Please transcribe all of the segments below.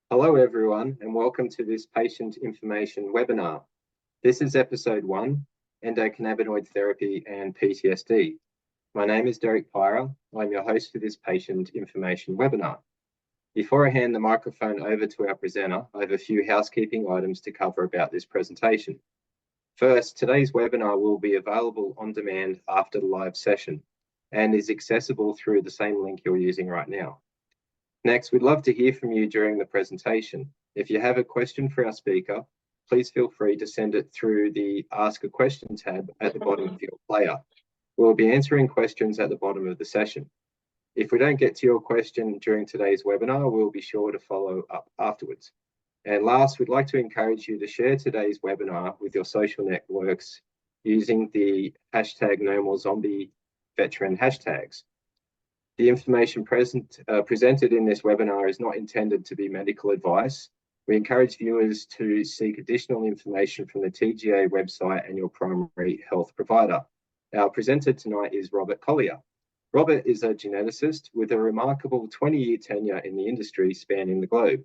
Hello everyone and welcome to this patient information webinar. This is episode 1, endocannabinoid therapy and PTSD. My name is Pyrah. I'm your host for this patient information webinar. Before I hand the microphone over to our presenter, I have a few housekeeping items to cover about this presentation. First, today's webinar will be available on demand after the live session and is accessible through the same link you're using right now. Next, we'd love to hear from you during the presentation. If you have a question for our speaker, please feel free to send it through the Ask a Question tab at the bottom of your player. We'll be answering questions at the bottom of the session. If we don't get to your question during today's webinar, we'll be sure to follow up afterwards. And last, we'd like to encourage you to share today's webinar with your social networks using the hashtag #NoMoreZombieVeteran hashtags. The information presented in this webinar is not intended to be medical advice. We encourage viewers to seek additional information from the TGA website and your primary health provider. Our presenter tonight is Robert Collier. Robert is a geneticist with a remarkable 20-year tenure in the industry spanning the globe.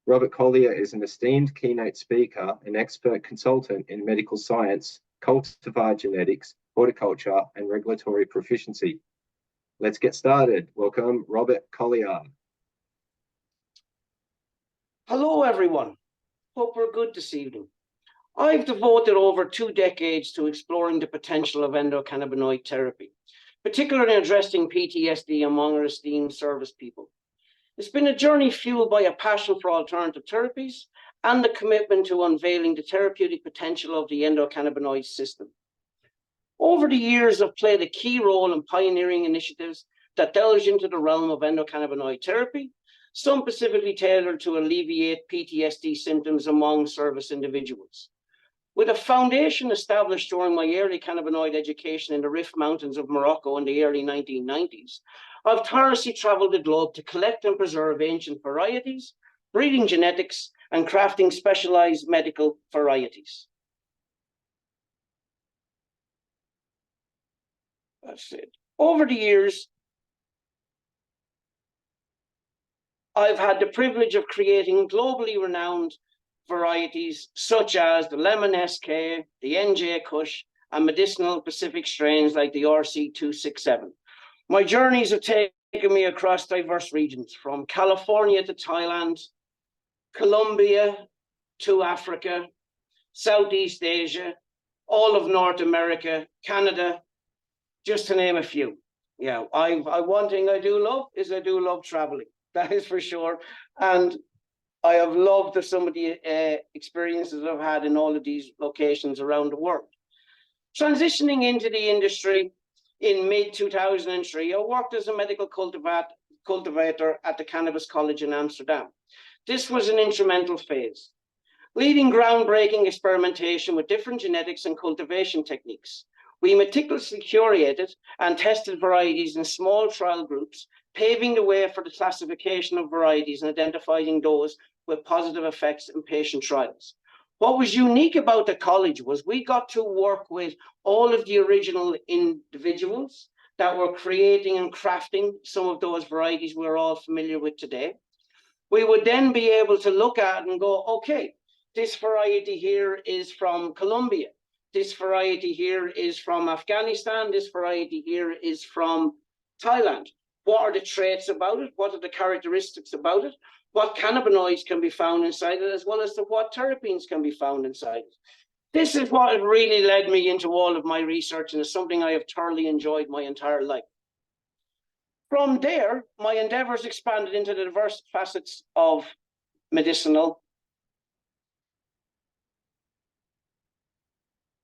Robert Collier is an esteemed keynote speaker and expert consultant in medical science, cultivar genetics, horticulture, and regulatory proficiency. Let's get started. Welcome, Robert Collier. Hello, everyone. Hope we're good this evening. I've devoted over 2 decades to exploring the potential of endocannabinoid therapy, particularly addressing PTSD among our esteemed service people. It's been a journey fueled by a passion for alternative therapies and the commitment to unveiling the therapeutic potential of the endocannabinoid system. Over the years, I've played a key role in pioneering initiatives that delve into the realm of endocannabinoid therapy, some specifically tailored to alleviate PTSD symptoms among service individuals. With a foundation established during my early cannabinoid education in the Rif Mountains of Morocco in the early 1990s, I've tirelessly traveled the globe to collect and preserve ancient varieties, breeding genetics, and crafting specialized medical varieties. That's it. Over the years, I've had the privilege of creating globally renowned varieties such as the Lemon SK, the NJ Kush, and medicinal Pacific strains like the RC267. My journeys have taken me across diverse regions, from California to Thailand, Colombia to Africa, Southeast Asia, all of North America, Canada, just to name a few. Yeah, one thing I do love traveling. That is for sure. And I have loved some of the experiences I've had in all of these locations around the world. Transitioning into the industry in mid-2003, I worked as a medical cultivator at the Cannabis College in Amsterdam. This was an instrumental phase, leading groundbreaking experimentation with different genetics and cultivation techniques. We meticulously curated and tested varieties in small trial groups, paving the way for the classification of varieties and identifying those with positive effects in patient trials. What was unique about the college was we got to work with all of the original individuals that were creating and crafting some of those varieties we're all familiar with today. We would then be able to look at and go, okay, this variety here is from Colombia. This variety here is from Afghanistan. This variety here is from Thailand. What are the traits about it? What are the characteristics about it? What cannabinoids can be found inside it, as well as what terpenes can be found inside it. This is what really led me into all of my research, and is something I have thoroughly enjoyed my entire life. From there, my endeavors expanded into the diverse facets of medicinal,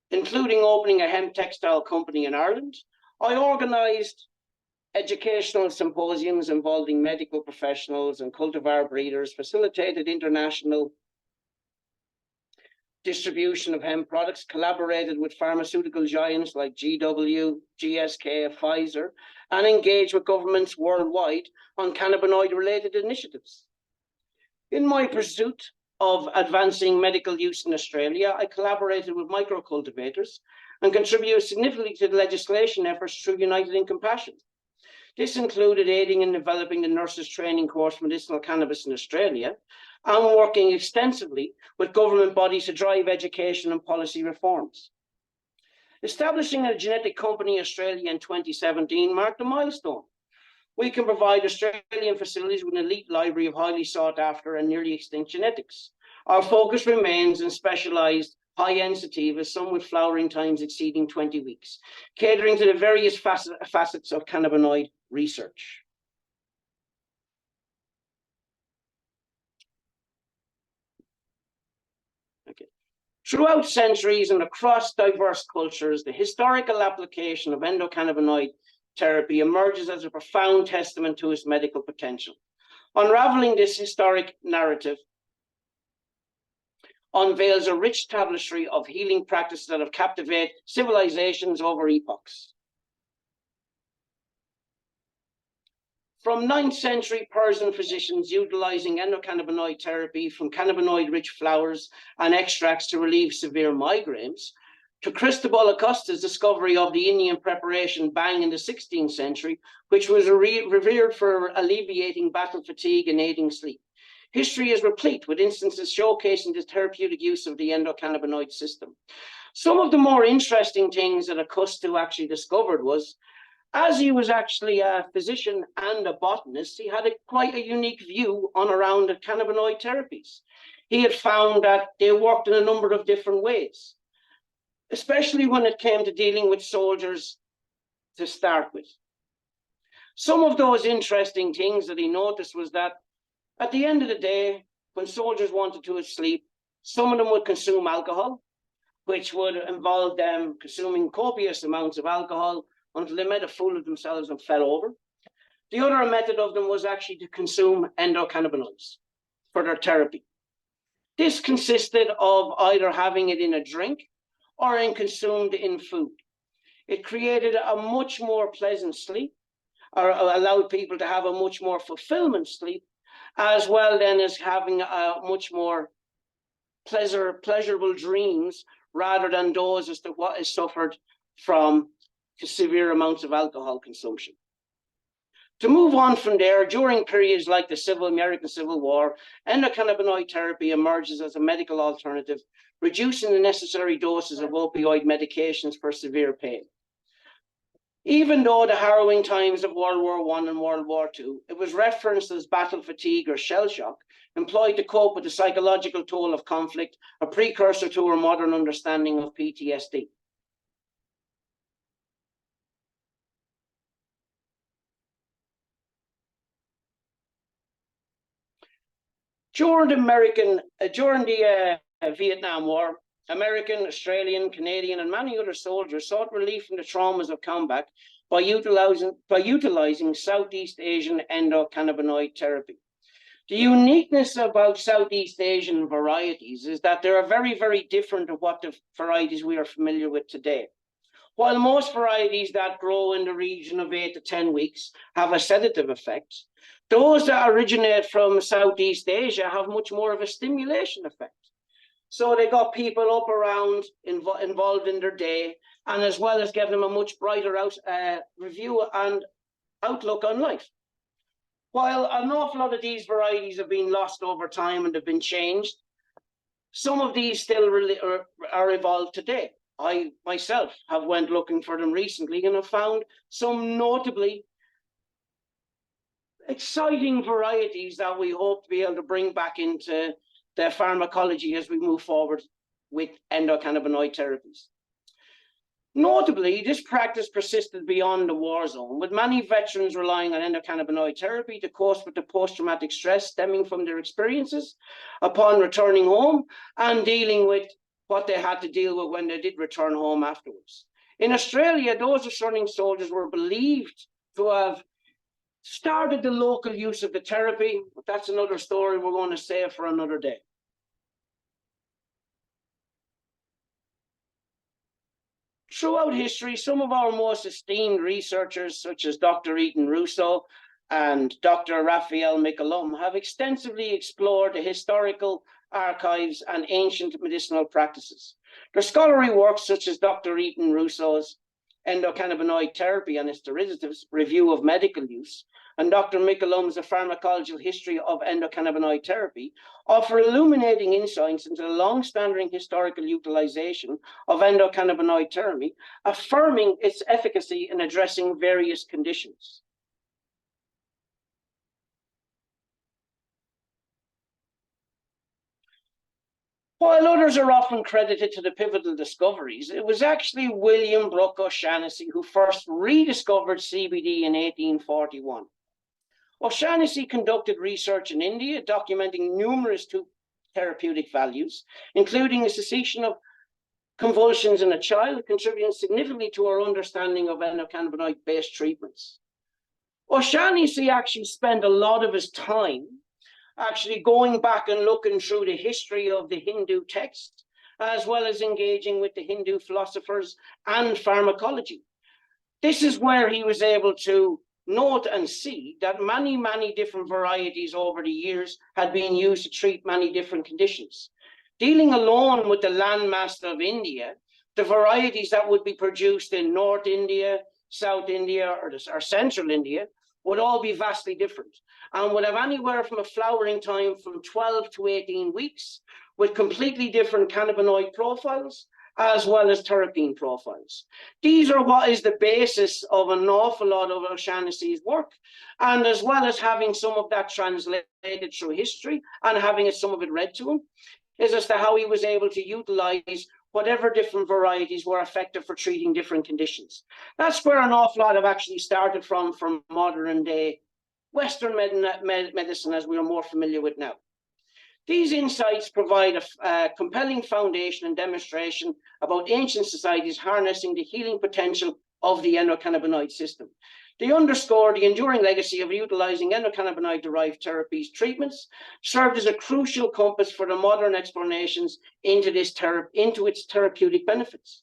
including opening a hemp textile company in Ireland. I organized educational symposiums involving medical professionals and cultivar breeders, facilitated international distribution of hemp products, collaborated with pharmaceutical giants like GW, GSK, Pfizer, and engaged with governments worldwide on cannabinoid-related initiatives. In my pursuit of advancing medical use in Australia, I collaborated with microcultivators and contributed significantly to the legislation efforts through United in Compassion. This included aiding in developing the nurses training course for medicinal cannabis in Australia and working extensively with government bodies to drive education and policy reforms. Establishing a genetic company in Australia in 2017 marked a milestone. We can provide Australian facilities with an elite library of highly sought after and nearly extinct genetics. Our focus remains in specialised high-end sativas, some with flowering times exceeding 20 weeks, catering to the various facets of cannabinoid research. Okay. Throughout centuries and across diverse cultures, the historical application of endocannabinoid therapy emerges as a profound testament to its medical potential. Unraveling this historic narrative unveils a rich tapestry of healing practices that have captivated civilizations over epochs. From 9th century Persian physicians utilizing endocannabinoid therapy from cannabinoid-rich flowers and extracts to relieve severe migraines, to Cristobal Acosta's discovery of the Indian preparation bang in the 16th century, which was revered for alleviating battle fatigue and aiding sleep. History is replete with instances showcasing the therapeutic use of the endocannabinoid system. Some of the more interesting things that Acosta actually discovered was, as he was actually a physician and a botanist, he had quite a unique view on around the cannabinoid therapies. He had found that they worked in a number of different ways, especially when it came to dealing with soldiers to start with. Some of those interesting things that he noticed was that at the end of the day, when soldiers wanted to sleep, some of them would consume alcohol, which would involve them consuming copious amounts of alcohol until they made a fool of themselves and fell over. The other method of them was actually to consume endocannabinoids for their therapy. This consisted of either having it in a drink or consumed in food. It created a much more pleasant sleep, or allowed people to have a much more fulfillment sleep, as well then as having a much more pleasurable dreams rather than those as to what is suffered from severe amounts of alcohol consumption. To move on from there, during periods like the American Civil War, endocannabinoid therapy emerges as a medical alternative, reducing the necessary doses of opioid medications for severe pain. Even though the harrowing times of World War I and World War II, it was referenced as battle fatigue or shell shock, employed to cope with the psychological toll of conflict, a precursor to our modern understanding of PTSD. During the Vietnam War, American, Australian, Canadian, and many other soldiers sought relief from the traumas of combat by utilizing Southeast Asian endocannabinoid therapy. The uniqueness about Southeast Asian varieties is that they are very, very different to what the varieties we are familiar with today. While most varieties that grow in the region of 8 to 10 weeks have a sedative effect, those that originate from Southeast Asia have much more of a stimulation effect. So they got people up around, involved in their day, and as well as giving them a much brighter review and outlook on life. While an awful lot of these varieties have been lost over time and have been changed, some of these still are evolved today. I myself have went looking for them recently and have found some notably exciting varieties that we hope to be able to bring back into the pharmacology as we move forward with endocannabinoid therapies. Notably, this practice persisted beyond the war zone, with many veterans relying on endocannabinoid therapy to cope with the post-traumatic stress stemming from their experiences upon returning home and dealing with what they had to deal with when they did return home afterwards. In Australia, those returning soldiers were believed to have started the local use of the therapy, but that's another story we're going to save for another day. Throughout history, some of our most esteemed researchers, such as Dr. Ethan Russo and Dr. Raphael Michelum, have extensively explored the historical archives and ancient medicinal practices. Their scholarly works, such as Dr. Eaton Russo's Endocannabinoid Therapy and its Derivatives, Review of Medical Use, and Dr. McCallum's A Pharmacological History of Endocannabinoid Therapy, offer illuminating insights into the long-standing historical utilization of endocannabinoid therapy, affirming its efficacy in addressing various conditions. While others are often credited to the pivotal discoveries, it was actually William Brooke O'Shaughnessy who first rediscovered CBD in 1841. O'Shaughnessy conducted research in India, documenting numerous therapeutic values, including the cessation of convulsions in a child, contributing significantly to our understanding of endocannabinoid-based treatments. O'Shaughnessy actually spent a lot of his time actually going back and looking through the history of the Hindu text, as well as engaging with the Hindu philosophers and pharmacology. This is where he was able to note and see that many, many different varieties over the years had been used to treat many different conditions. Dealing alone with the landmass of India, the varieties that would be produced in North India, South India, or Central India would all be vastly different and would have anywhere from a flowering time from 12 to 18 weeks with completely different cannabinoid profiles as well as terpene profiles. These are what is the basis of an awful lot of O'Shaughnessy's work, and as well as having some of that translated through history and having some of it read to him, is as to how he was able to utilize whatever different varieties were effective for treating different conditions. That's where an awful lot have actually started from modern day Western medicine as we are more familiar with now. These insights provide a compelling foundation and demonstration about ancient societies harnessing the healing potential of the endocannabinoid system. They underscore the enduring legacy of utilizing endocannabinoid-derived therapies treatments, served as a crucial compass for the modern explanations into its therapeutic benefits.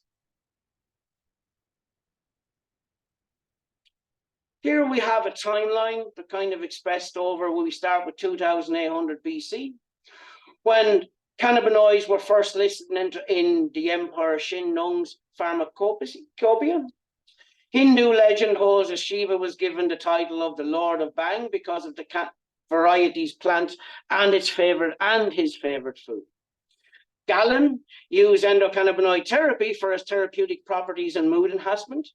Here we have a timeline that kind of expressed over where we start with 2800 BC, when cannabinoids were first listed in the Emperor Shin-nung's Pharmacopoeia. Hindu legend holds that Shiva was given the title of the Lord of Bang because of the varieties plant and his favorite food. Galen used endocannabinoid therapy for its therapeutic properties and mood enhancement.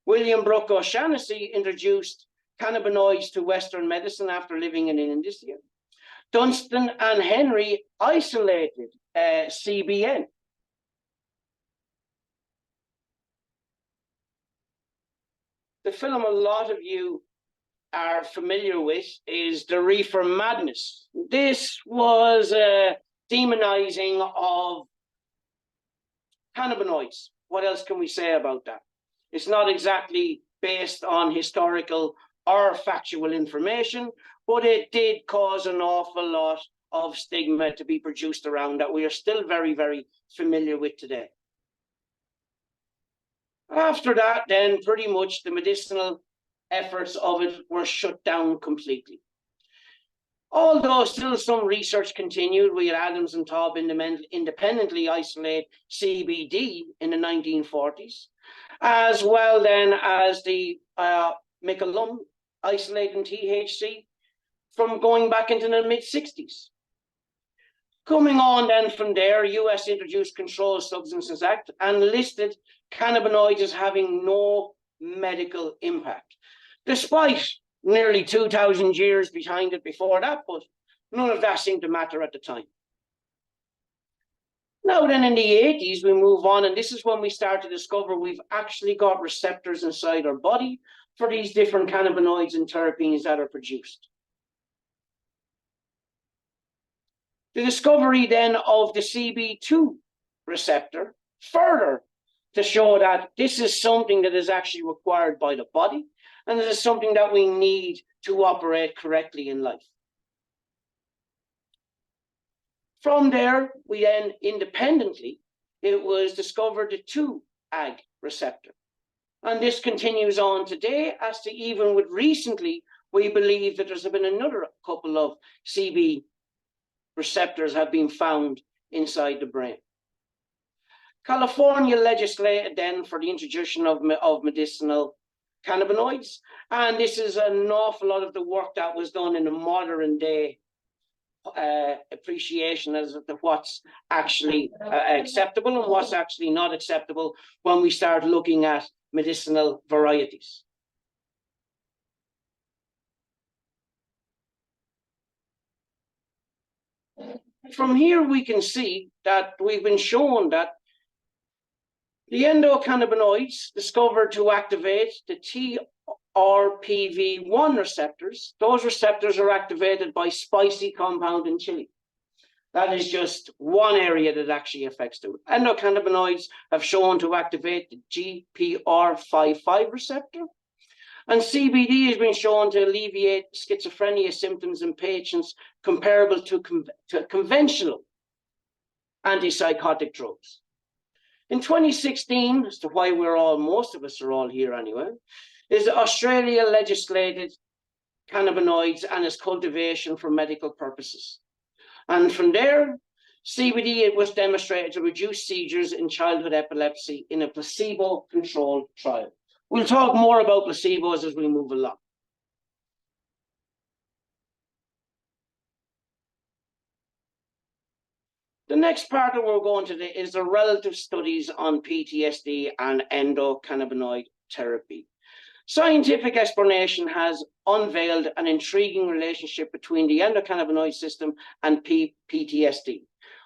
William Brooke O'Shaughnessy introduced cannabinoids to Western medicine after living in India. Dunstan and Henry isolated CBN. The film a lot of you are familiar with is The Reefer Madness. This was a demonizing of cannabinoids. What else can we say about that? It's not exactly based on historical or factual information, but it did cause an awful lot of stigma to be produced around that we are still very, very familiar with today. After that, then pretty much the medicinal efforts of it were shut down completely. Although still some research continued, we had Adams and Taub independently isolate CBD in the 1940s, as well then as the McCallum isolating THC from going back into the mid-60s. Coming on then from there, US introduced Controlled Substances Act and listed cannabinoids as having no medical impact, despite nearly 2,000 years behind it before that, but none of that seemed to matter at the time. Now then in the 80s, we move on, and this is when we start to discover we've actually got receptors inside our body for these different cannabinoids and terpenes that are produced. The discovery then of the CB2 receptor further to show that this is something that is actually required by the body, and this is something that we need to operate correctly in life. From there, we then independently, it was discovered the 2-ag receptor. And this continues on today as to even with recently, we believe that there's been another couple of CB receptors have been found inside the brain. California legislated then for the introduction of medicinal cannabinoids. And this is an awful lot of the work that was done in the modern day appreciation as to what's actually acceptable and what's actually not acceptable when we start looking at medicinal varieties. From here, we can see that we've been shown that the endocannabinoids discovered to activate the TRPV1 receptors, those receptors are activated by spicy compound in chili. That is just one area that actually affects them. Endocannabinoids have shown to activate the GPR55 receptor, and CBD has been shown to alleviate schizophrenia symptoms in patients comparable to conventional antipsychotic drugs. In 2016, as to why most of us are all here anyway, is Australia legislated cannabinoids and its cultivation for medical purposes. And from there, CBD was demonstrated to reduce seizures in childhood epilepsy in a placebo-controlled trial. We'll talk more about placebos as we move along. The next part that we're going to do is the relative studies on PTSD and endocannabinoid therapy. Scientific explanation has unveiled an intriguing relationship between the endocannabinoid system and PTSD,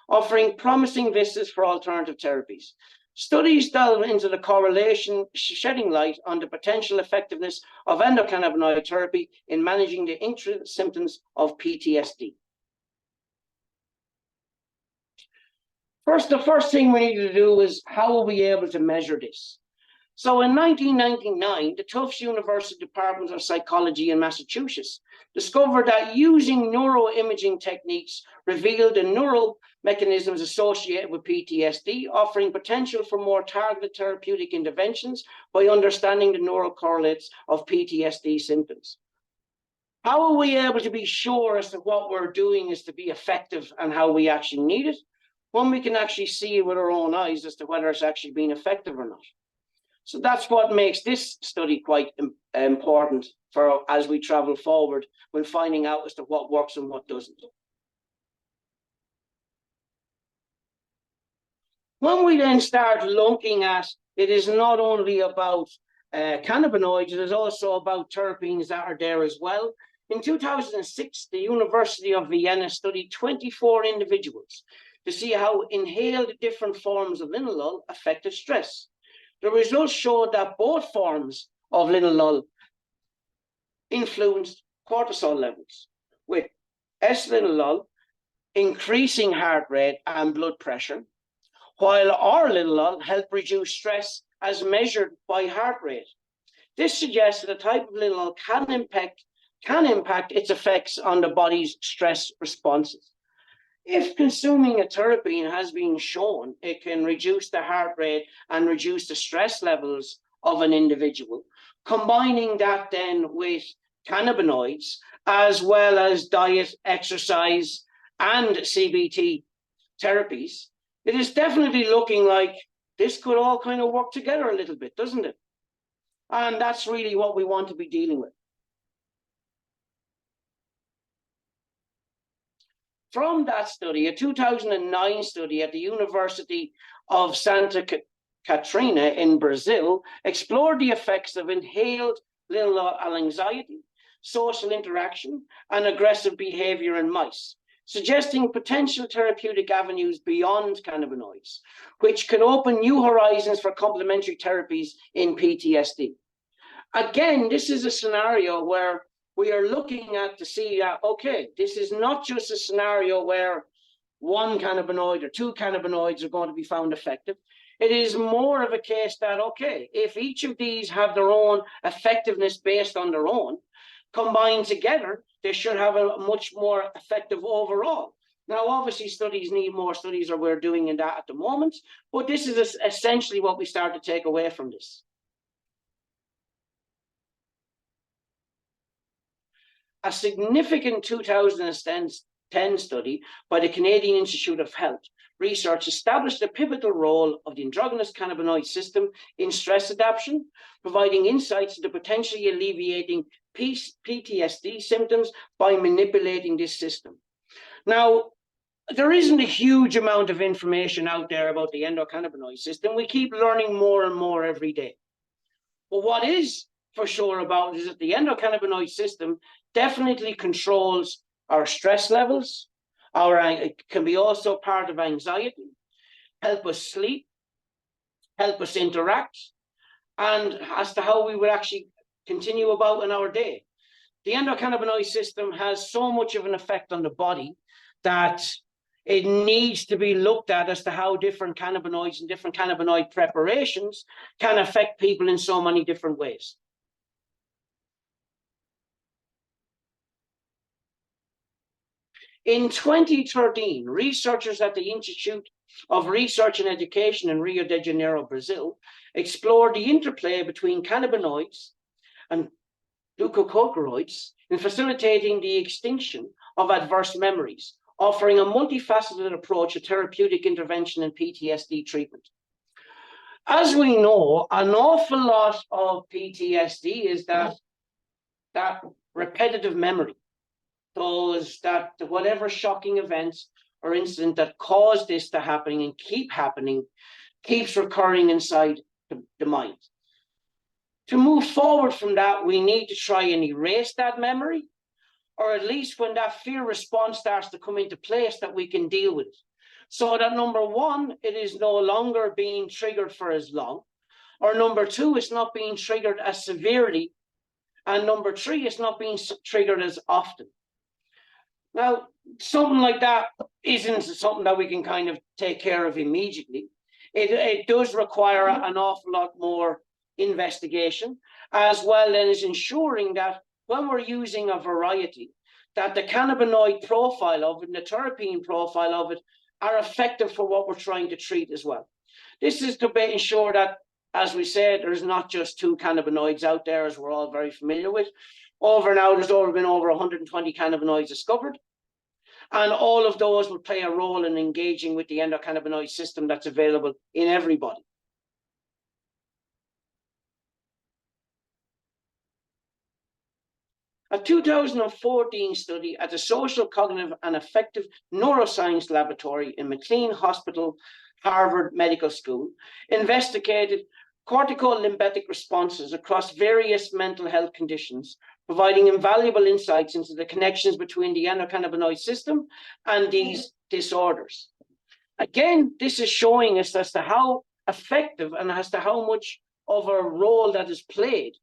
offering promising vistas for alternative therapies. Studies delve into the correlation, shedding light on the potential effectiveness of endocannabinoid therapy in managing the intricate symptoms of PTSD. The first thing we need to do is how will we be able to measure this? So in 1999, the Tufts University Department of Psychology in Massachusetts discovered that using neuroimaging techniques revealed the neural mechanisms associated with PTSD, offering potential for more targeted therapeutic interventions by understanding the neural correlates of PTSD symptoms. How are we able to be sure as to what we're doing is to be effective and how we actually need it, when we can actually see it with our own eyes as to whether it's actually been effective or not? So that's what makes this study quite important for as we travel forward when finding out as to what works and what doesn't. When we then start looking at, it is not only about cannabinoids, it is also about terpenes that are there as well. In 2006, the University of Vienna studied 24 individuals to see how inhaled different forms of linalool affected stress. The results showed that both forms of linalool influenced cortisol levels, with S-linalool increasing heart rate and blood pressure, while R-linalool helped reduce stress as measured by heart rate. This suggests that a type of linalool can impact its effects on the body's stress responses. If consuming a terpene has been shown, it can reduce the heart rate and reduce the stress levels of an individual. Combining that then with cannabinoids, as well as diet, exercise, and CBT therapies, it is definitely looking like this could all kind of work together a little bit, doesn't it? And that's really what we want to be dealing with. From that study, a 2009 study at the University of Santa Catarina in Brazil explored the effects of inhaled linalool on anxiety, social interaction, and aggressive behavior in mice, suggesting potential therapeutic avenues beyond cannabinoids, which could open new horizons for complementary therapies in PTSD. Again, this is a scenario where we are looking at to see that, okay, this is not just a scenario where one cannabinoid or two cannabinoids are going to be found effective. It is more of a case that, okay, if each of these have their own effectiveness based on their own, combined together, they should have a much more effective overall. Now, obviously, studies need more studies, or we're doing in that at the moment, but this is essentially what we start to take away from this. A significant 2010 study by the Canadian Institute of Health research established the pivotal role of the endogenous cannabinoid system in stress adaptation, providing insights into potentially alleviating PTSD symptoms by manipulating this system. Now, there isn't a huge amount of information out there about the endocannabinoid system. We keep learning more and more every day. But what is for sure about it is that the endocannabinoid system definitely controls our stress levels. It can be also part of anxiety, help us sleep, help us interact, and as to how we would actually continue about in our day. The endocannabinoid system has so much of an effect on the body that it needs to be looked at as to how different cannabinoids and different cannabinoid preparations can affect people in so many different ways. In 2013, researchers at the Institute of Research and Education in Rio de Janeiro, Brazil, explored the interplay between cannabinoids and glucocorticoids in facilitating the extinction of adverse memories, offering a multifaceted approach to therapeutic intervention and PTSD treatment. As we know, an awful lot of PTSD is that repetitive memory. Whatever shocking events or incident that caused this to happen and keep happening keeps recurring inside the mind. To move forward from that, we need to try and erase that memory, or at least when that fear response starts to come into place, that we can deal with it. So that number one, it is no longer being triggered for as long, or number two, it's not being triggered as severely, and number three, it's not being triggered as often. Now, something like that isn't something that we can kind of take care of immediately. It does require an awful lot more investigation, as well as ensuring that when we're using a variety, that the cannabinoid profile of it and the terpene profile of it are effective for what we're trying to treat as well. This is to ensure that, as we said, there's not just two cannabinoids out there, as we're all very familiar with. There's been over 120 cannabinoids discovered. And all of those will play a role in engaging with the endocannabinoid system that's available in everybody. A 2014 study at the Social, Cognitive and Affective Neuroscience Laboratory in McLean Hospital, Harvard Medical School, investigated corticolimbic responses across various mental health conditions, providing invaluable insights into the connections between the endocannabinoid system and these disorders. Again, this is showing us as to how effective and as to how much of a role that is played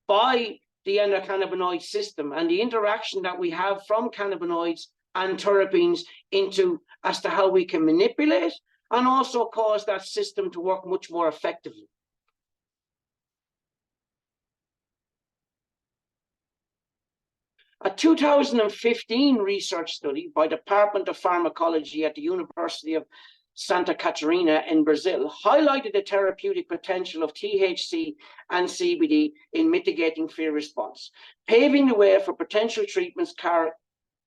by the endocannabinoid system and the interaction that we have from cannabinoids and terpenes into as to how we can manipulate and also cause that system to work much more effectively. A 2015 research study by the Department of Pharmacology at the University of Santa Catarina in Brazil highlighted the therapeutic potential of THC and CBD in mitigating fear response, paving the way for potential treatments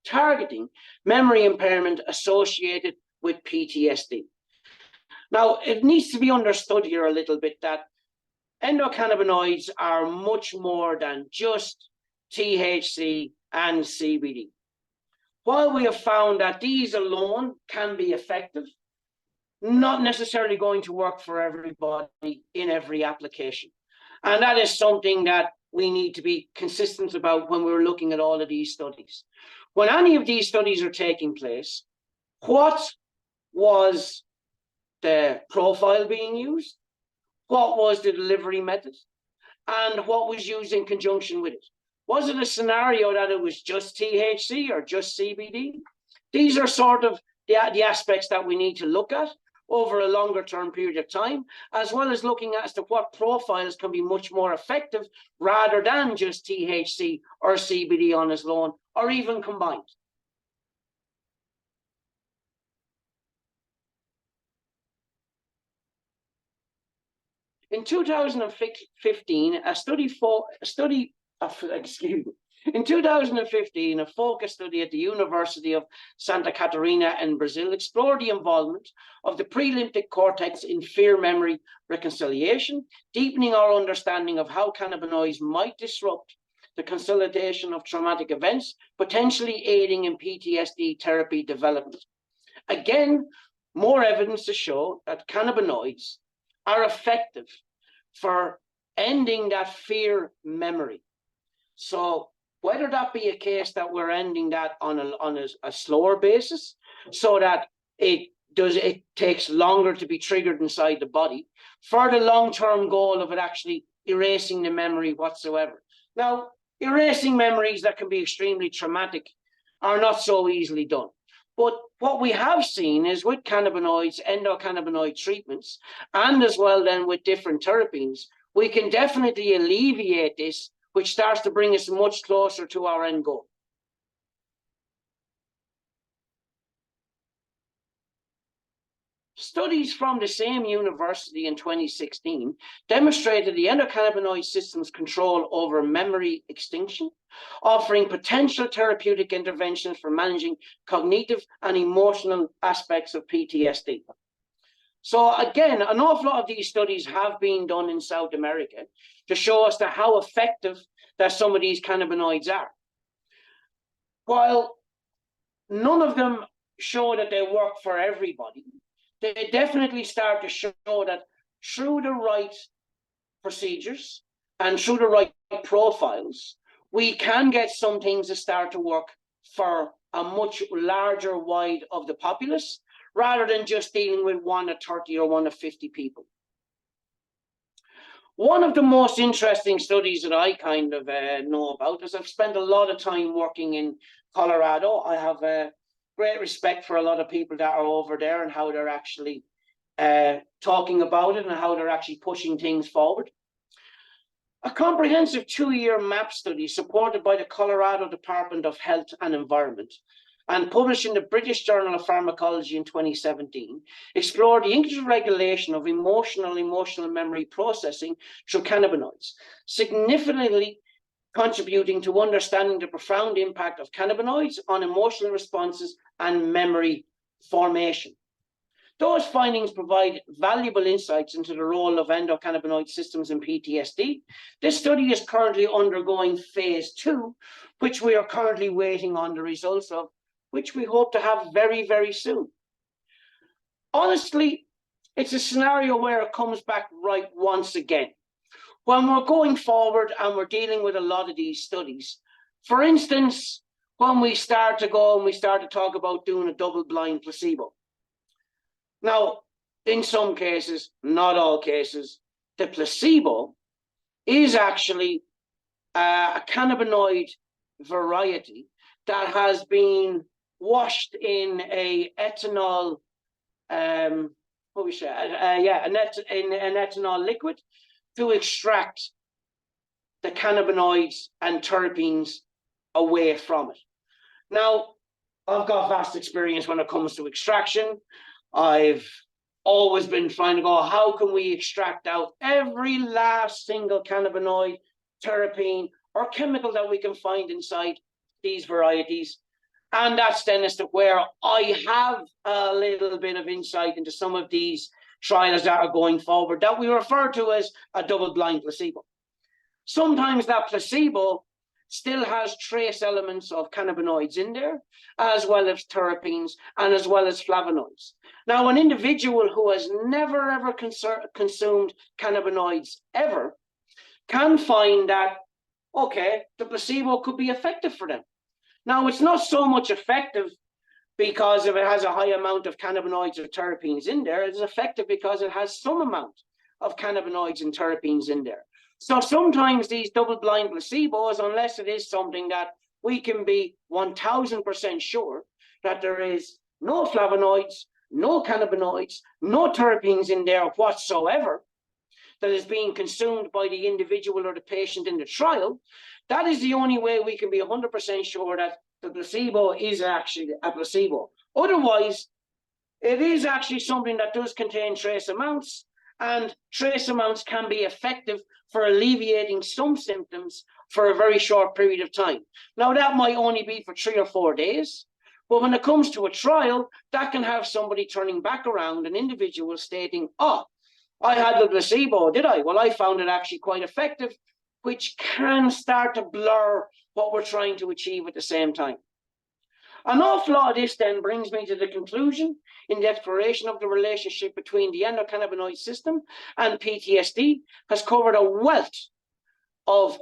targeting memory impairment associated with PTSD. Now, it needs to be understood here a little bit that endocannabinoids are much more than just THC and CBD. While we have found that these alone can be effective, not necessarily going to work for everybody in every application. And that is something that we need to be consistent about when we're looking at all of these studies. When any of these studies are taking place, what was the profile being used? What was the delivery method? And what was used in conjunction with it? Was it a scenario that it was just THC or just CBD? These are sort of the aspects that we need to look at over a longer term period of time, as well as looking as to what profiles can be much more effective rather than just THC or CBD on its own, or even combined. In 2015, a study In 2015, a focus study at the University of Santa Catarina in Brazil explored the involvement of the prelimbic cortex in fear memory reconciliation, deepening our understanding of how cannabinoids might disrupt the consolidation of traumatic events, potentially aiding in PTSD therapy development. Again, more evidence to show that cannabinoids are effective for ending that fear memory. So whether that be a case that we're ending that on a slower basis, so that it takes longer to be triggered inside the body, for the long-term goal of it actually erasing the memory whatsoever. Now, erasing memories that can be extremely traumatic are not so easily done. But what we have seen is with cannabinoids, endocannabinoid treatments, and as well then with different terpenes, we can definitely alleviate this, which starts to bring us much closer to our end goal. Studies from the same university in 2016 demonstrated the endocannabinoid system's control over memory extinction, offering potential therapeutic interventions for managing cognitive and emotional aspects of PTSD. So again, an awful lot of these studies have been done in South America to show us how effective that some of these cannabinoids are. While none of them show that they work for everybody, they definitely start to show that through the right procedures and through the right profiles, we can get some things to start to work for a much larger wide of the populace, rather than just dealing with 1 of 30 or 1 of 50 people. One of the most interesting studies that I kind of know about is I've spent a lot of time working in Colorado. I have great respect for a lot of people that are over there and how they're actually talking about it and how they're actually pushing things forward. A comprehensive 2-year MAP study supported by the Colorado Department of Health and Environment and published in the British Journal of Pharmacology in 2017, explored the interregulation of emotional memory processing through cannabinoids, significantly contributing to understanding the profound impact of cannabinoids on emotional responses and memory formation. Those findings provide valuable insights into the role of endocannabinoid systems in PTSD. This study is currently undergoing phase 2, which we are currently waiting on the results of, which we hope to have very, very soon. Honestly, it's a scenario where it comes back right once again. When we're going forward and we're dealing with a lot of these studies, for instance, when we start to go and we start to talk about doing a double-blind placebo. Now, in some cases, not all cases, the placebo is actually a cannabinoid variety that has been washed in a ethanol, an ethanol liquid to extract the cannabinoids and terpenes away from it. Now, I've got vast experience when it comes to extraction. I've always been trying to go, how can we extract out every last single cannabinoid, terpene, or chemical that we can find inside these varieties? And that's then as to where I have a little bit of insight into some of these trials that are going forward that we refer to as a double-blind placebo. Sometimes that placebo still has trace elements of cannabinoids in there, as well as terpenes and as well as flavonoids. Now, an individual who has never ever consumed cannabinoids ever can find that, okay, the placebo could be effective for them. Now, it's not so much effective because if it has a high amount of cannabinoids or terpenes in there. It's effective because it has some amount of cannabinoids and terpenes in there. So sometimes these double-blind placebos, unless it is something that we can be 1000% sure that there is no flavonoids, no cannabinoids, no terpenes in there whatsoever, that is being consumed by the individual or the patient in the trial, that is the only way we can be 100% sure that the placebo is actually a placebo. Otherwise, it is actually something that does contain trace amounts, and trace amounts can be effective for alleviating some symptoms for a very short period of time. Now, that might only be for 3 or 4 days, but when it comes to a trial, that can have somebody turning back around, an individual stating, oh, I had the placebo, did I? Well, I found it actually quite effective, which can start to blur what we're trying to achieve at the same time. An awful lot of this then brings me to the conclusion in the exploration of the relationship between the endocannabinoid system and PTSD has covered a wealth of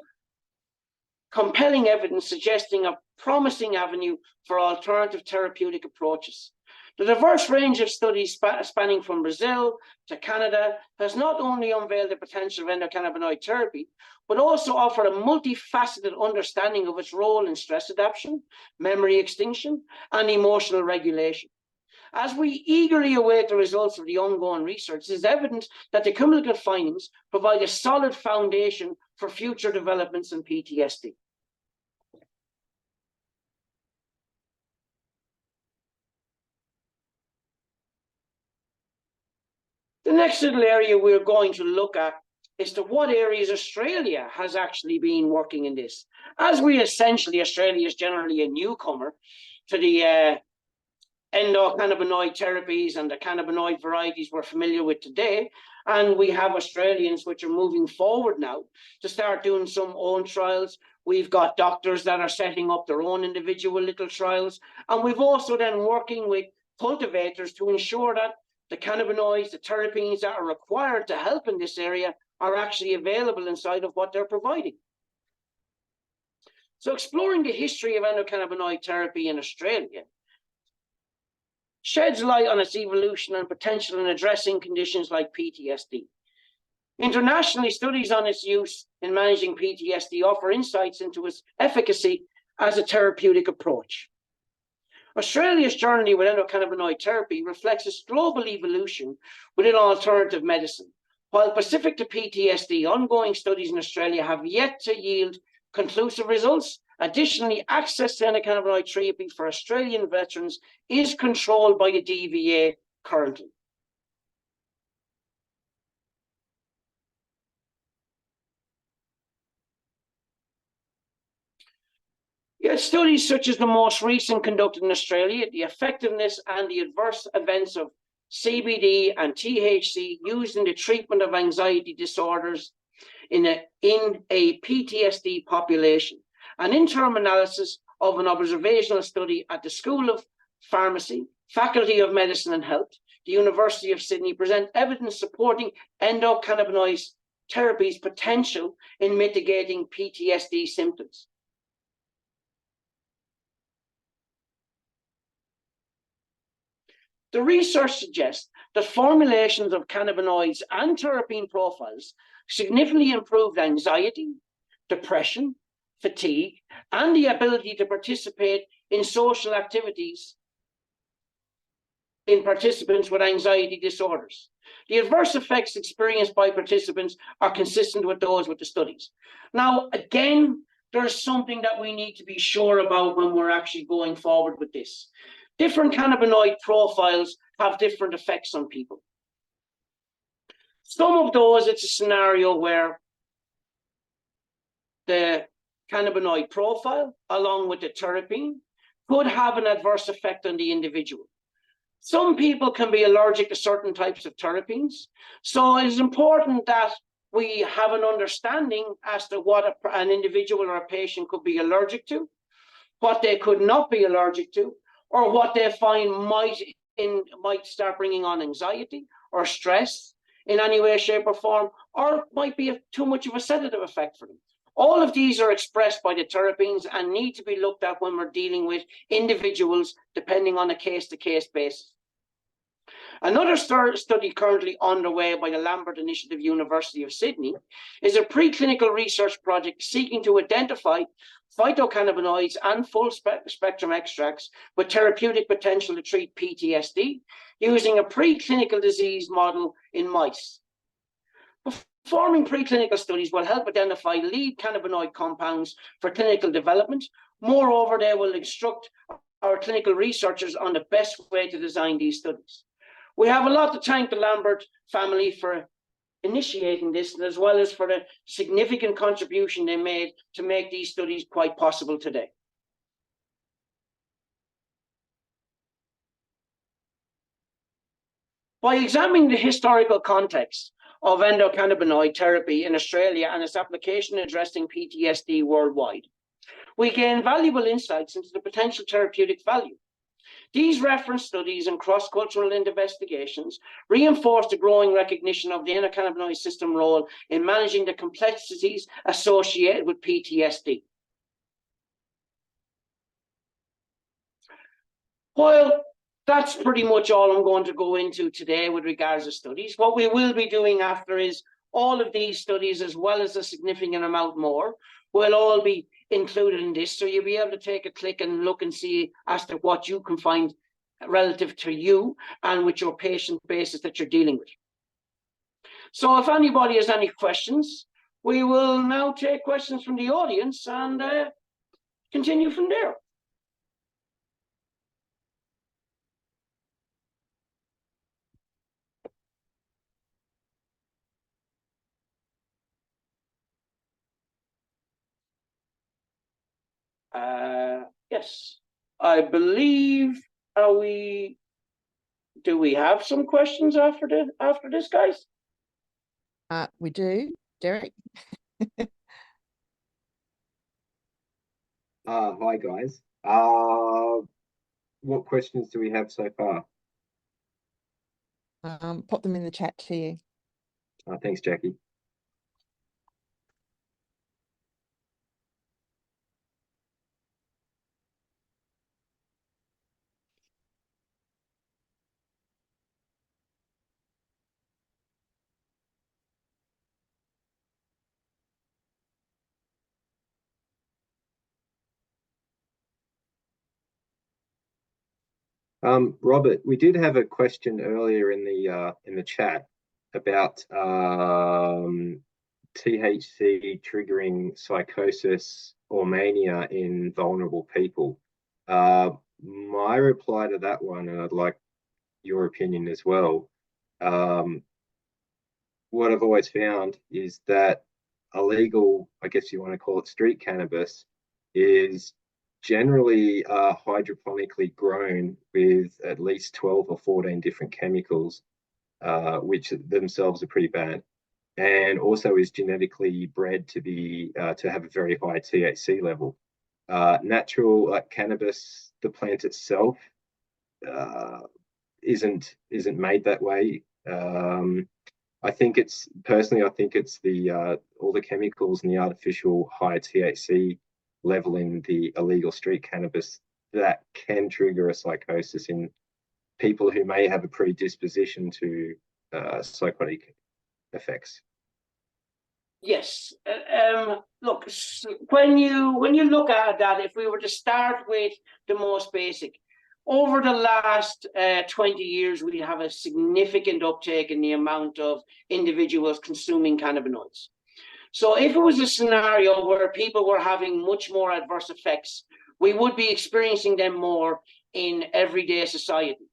compelling evidence suggesting a promising avenue for alternative therapeutic approaches. The diverse range of studies spanning from Brazil to Canada has not only unveiled the potential of endocannabinoid therapy, but also offered a multifaceted understanding of its role in stress adaptation, memory extinction, and emotional regulation. As we eagerly await the results of the ongoing research, it is evident that the cumulative findings provide a solid foundation for future developments in PTSD. The next little area we're going to look at is to what areas Australia has actually been working in this. As we essentially, Australia is generally a newcomer to the endocannabinoid therapies and the cannabinoid varieties we're familiar with today. And we have Australians which are moving forward now to start doing some own trials. We've got doctors that are setting up their own individual little trials. And we've also then working with cultivators to ensure that the cannabinoids, the terpenes that are required to help in this area are actually available inside of what they're providing. So exploring the history of endocannabinoid therapy in Australia sheds light on its evolution and potential in addressing conditions like PTSD. Internationally, studies on its use in managing PTSD offer insights into its efficacy as a therapeutic approach. Australia's journey with endocannabinoid therapy reflects its global evolution within alternative medicine. While specific to PTSD, ongoing studies in Australia have yet to yield conclusive results. Additionally, access to endocannabinoid therapy for Australian veterans is controlled by the DVA currently. Yet studies such as the most recent conducted in Australia, the effectiveness and the adverse events of CBD and THC used in the treatment of anxiety disorders in a PTSD population. An interim analysis of an observational study at the School of Pharmacy, Faculty of Medicine and Health, the University of Sydney, present evidence supporting endocannabinoid therapy's potential in mitigating PTSD symptoms. The research suggests that formulations of cannabinoids and terpene profiles significantly improved anxiety, depression, fatigue, and the ability to participate in social activities in participants with anxiety disorders. The adverse effects experienced by participants are consistent with those with the studies. Now, again, there's something that we need to be sure about when we're actually going forward with this. Different cannabinoid profiles have different effects on people. Some of those, it's a scenario where the cannabinoid profile, along with the terpene, could have an adverse effect on the individual. Some people can be allergic to certain types of terpenes. So it is important that we have an understanding as to what an individual or a patient could be allergic to, what they could not be allergic to, or what they find might start bringing on anxiety or stress in any way, shape, or form, or might be too much of a sedative effect for them. All of these are expressed by the terpenes and need to be looked at when we're dealing with individuals, depending on a case-to-case basis. Another study currently underway by the Lambert Initiative, University of Sydney, is a preclinical research project seeking to identify phytocannabinoids and full spectrum extracts with therapeutic potential to treat PTSD using a preclinical disease model in mice. Performing preclinical studies will help identify lead cannabinoid compounds for clinical development. Moreover, they will instruct our clinical researchers on the best way to design these studies. We have a lot to thank the Lambert family for initiating this, as well as for the significant contribution they made to make these studies quite possible today. By examining the historical context of endocannabinoid therapy in Australia and its application addressing PTSD worldwide, we gain valuable insights into the potential therapeutic value. These reference studies and cross-cultural investigations reinforce the growing recognition of the endocannabinoid system role in managing the complexities associated with PTSD. While that's pretty much all I'm going to go into today with regards to studies, what we will be doing after is all of these studies, as well as a significant amount more, will all be included in this. So you'll be able to take a click and look and see as to what you can find relative to you and with your patient basis that you're dealing with. So if anybody has any questions, we will now take questions from the audience and continue from there. Yes, I believe, do we have some questions after this, guys? We do, Derek. Hi guys. What questions do we have so far? Pop them in the chat to you. Thanks, Jackie. Robert, we did have a question earlier in the chat about THC triggering psychosis or mania in vulnerable people. My reply to that one, and I'd like your opinion as well. What I've always found is that illegal, I guess you want to call it street cannabis, is generally hydroponically grown with at least 12 or 14 different chemicals, which themselves are pretty bad, and also is genetically bred to be to have a very high THC level. Natural cannabis, the plant itself, isn't made that way. I think it's the all the chemicals and the artificial high THC level in the illegal street cannabis that can trigger a psychosis in people who may have a predisposition to psychotic effects. Yes. Look, when you look at that, if we were to start with the most basic, over the last 20 years, we have a significant uptake in the amount of individuals consuming cannabinoids. So if it was a scenario where people were having much more adverse effects, we would be experiencing them more in everyday society.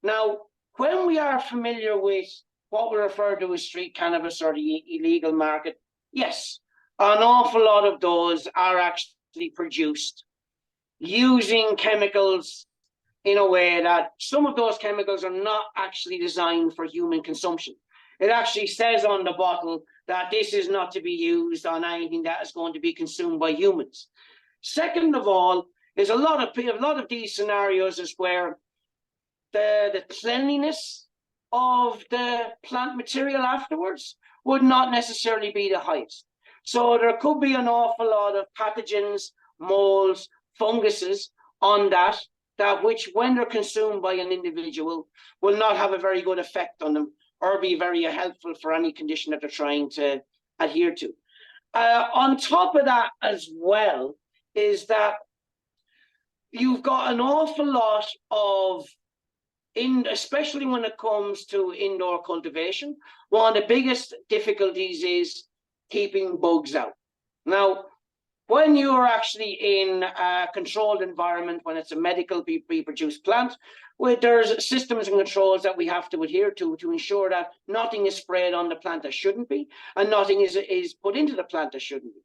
Now, when we are familiar with what we refer to as street cannabis or the illegal market, yes, an awful lot of those are actually produced using chemicals in a way that some of those chemicals are not actually designed for human consumption. It actually says on the bottle that this is not to be used on anything that is going to be consumed by humans. Second of all, is a lot of these scenarios is where the cleanliness of the plant material afterwards would not necessarily be the highest. So there could be an awful lot of pathogens, molds, funguses on that which, when they're consumed by an individual, will not have a very good effect on them or be very helpful for any condition that they're trying to adhere to. On top of that as well is that you've got an awful lot of, especially when it comes to indoor cultivation, one of the biggest difficulties is keeping bugs out. Now, when you're actually in a controlled environment, when it's a medical reproduced plant, where there's systems and controls that we have to adhere to ensure that nothing is sprayed on the plant that shouldn't be, and nothing is put into the plant that shouldn't be.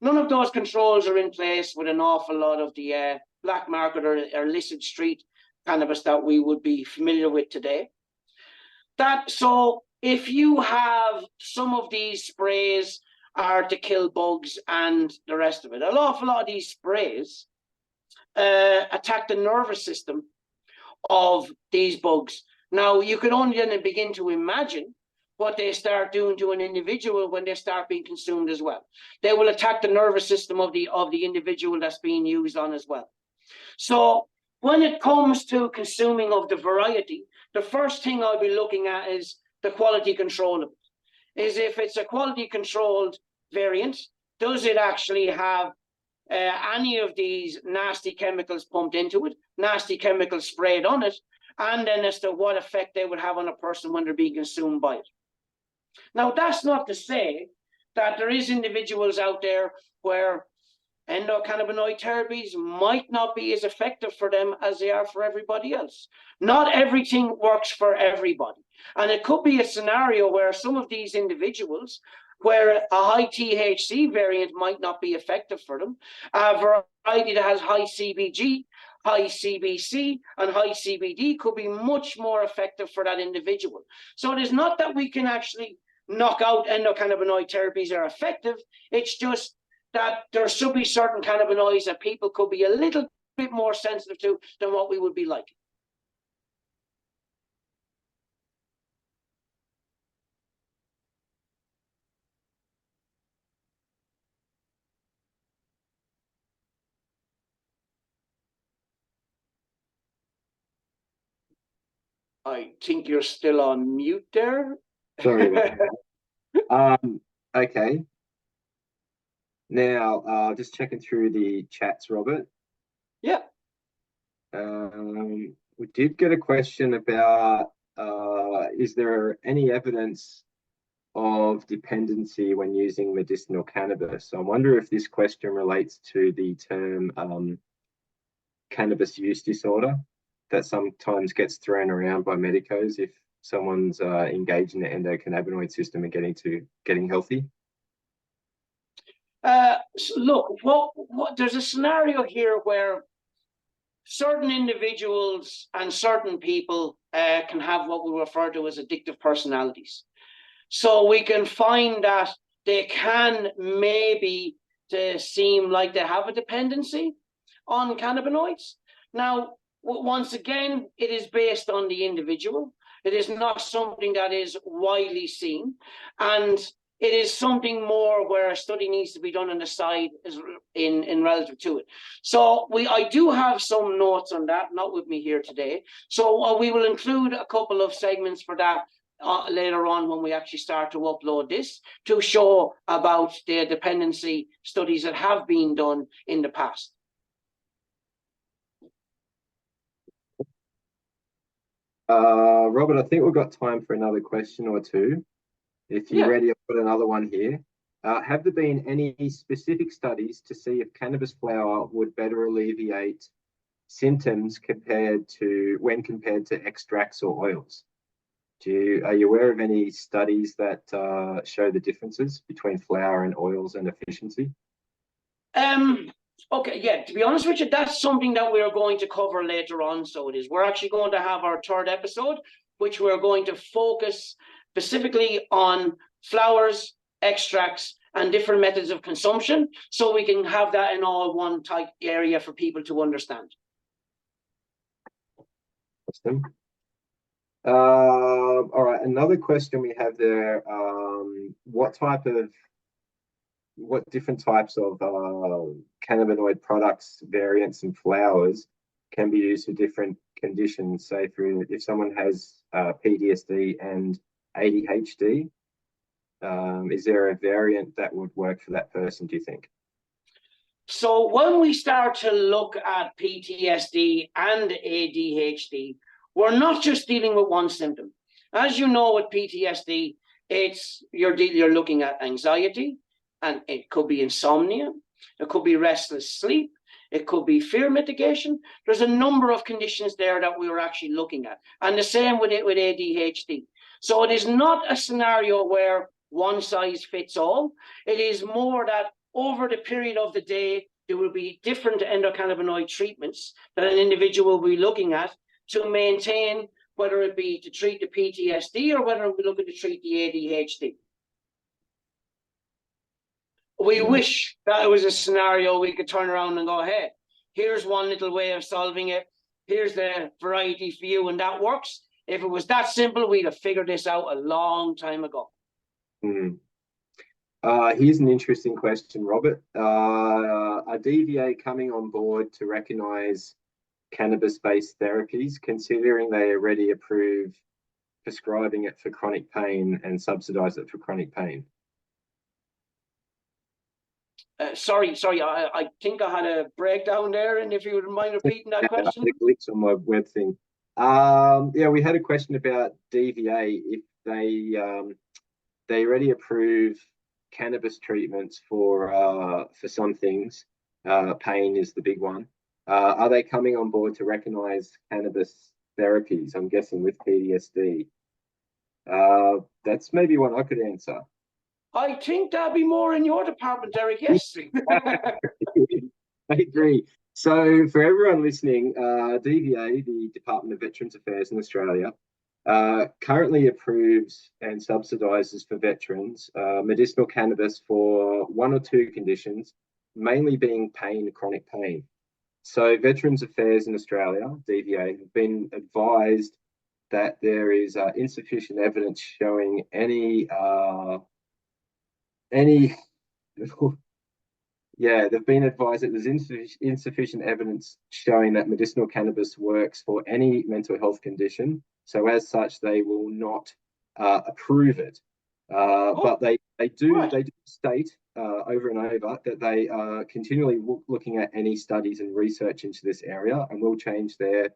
None of those controls are in place with an awful lot of the black market or illicit street cannabis that we would be familiar with today. So if you have some of these sprays are to kill bugs and the rest of it, an awful lot of these sprays attack the nervous system of these bugs. Now, you can only then begin to imagine what they start doing to an individual when they start being consumed as well. They will attack the nervous system of the individual that's being used on as well. So when it comes to consuming of the variety, the first thing I'll be looking at is the quality control of it. Is if it's a quality controlled variant, does it actually have any of these nasty chemicals pumped into it, nasty chemicals sprayed on it, and then as to what effect they would have on a person when they're being consumed by it. Now, that's not to say that there is individuals out there where endocannabinoid therapies might not be as effective for them as they are for everybody else. Not everything works for everybody. And it could be a scenario where some of these individuals, where a high THC variant might not be effective for them, a variety that has high CBG, high CBC, and high CBD could be much more effective for that individual. So it is not that we can actually knock out endocannabinoid therapies are effective. It's just that there should be certain cannabinoids that people could be a little bit more sensitive to than what we would be like. I think you're still on mute there. Sorry about that. Okay. Now, just checking through the chats, Robert. Yeah. We did get a question about, is there any evidence of dependency when using medicinal cannabis? So I wonder if this question relates to the term cannabis use disorder that sometimes gets thrown around by medicos if someone's engaged in the endocannabinoid system and getting healthy. So look, there's a scenario here where certain individuals and certain people can have what we refer to as addictive personalities. So we can find that they can maybe seem like they have a dependency on cannabinoids. Now, once again, it is based on the individual. It is not something that is widely seen. And it is something more where a study needs to be done on the side in relative to it. So I do have some notes on that, not with me here today. So we will include a couple of segments for that later on when we actually start to upload this to show about the dependency studies that have been done in the past. Robert, I think we've got time for another question or two. If you're ready, I've got another one here. Have there been any specific studies to see if cannabis flower would better alleviate symptoms compared to extracts or oils? Are you aware of any studies that show the differences between flower and oils and efficiency? Okay, yeah, to be honest with you, that's something that we're going to cover later on. So it is. We're actually going to have our third episode, which we're going to focus specifically on flowers, extracts, and different methods of consumption, so we can have that in all one type area for people to understand. Awesome. All right, another question we have there, what different types of cannabinoid products, variants, and flowers can be used for different conditions? Say, if someone has PTSD and ADHD, is there a variant that would work for that person, do you think? So when we start to look at PTSD and ADHD, we're not just dealing with one symptom. As you know, with PTSD, you're looking at anxiety, and it could be insomnia, It could be restless sleep. It could be fear mitigation. There's a number of conditions there that we were actually looking at. And the same with ADHD. So it is not a scenario where one size fits all. It is more that over the period of the day, there will be different endocannabinoid treatments that an individual will be looking at to maintain, whether it be to treat the PTSD or whether we're looking to treat the ADHD. We wish that it was a scenario we could turn around and go, hey, here's one little way of solving it. Here's the variety for you, and that works. If it was that simple, we'd have figured this out a long time ago. Here's an interesting question, Robert. Are DVA coming on board to recognise cannabis-based therapies, considering they already approve prescribing it for chronic pain and subsidise it for chronic pain? Sorry, I think I had a breakdown there, and if you wouldn't mind repeating that question. I glitched on my web thing. Yeah, we had a question about DVA. If they already approve cannabis treatments for some things, pain is the big one. Are they coming on board to recognise cannabis therapies? I'm guessing with PTSD. That's maybe one I could answer. I think that'd be more in your department, Derek. Yes. I agree. So for everyone listening, DVA, the Department of Veterans Affairs in Australia, currently approves and subsidises for veterans medicinal cannabis for one or two conditions, mainly being pain, chronic pain. So Veterans Affairs in Australia, DVA, have been advised that there is insufficient evidence showing they've been advised that there's insufficient evidence showing that medicinal cannabis works for any mental health condition. So as such, they will not approve it. But they do state over and over that they are continually looking at any studies and research into this area, and will change their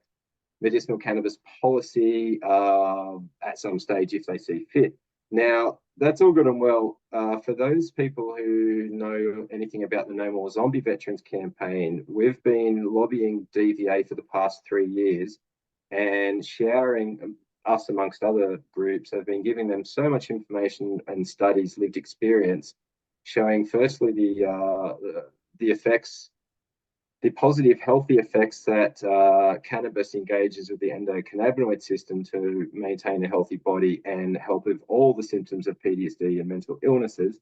medicinal cannabis policy at some stage if they see fit. Now, that's all good and well. For those people who know anything about the No More Zombie Veterans campaign, we've been lobbying DVA for the past 3 years, and sharing, us amongst other groups, have been giving them so much information and studies, lived experience, showing firstly the effects, the positive, healthy effects that cannabis engages with the endocannabinoid system to maintain a healthy body and help with all the symptoms of PTSD and mental illnesses.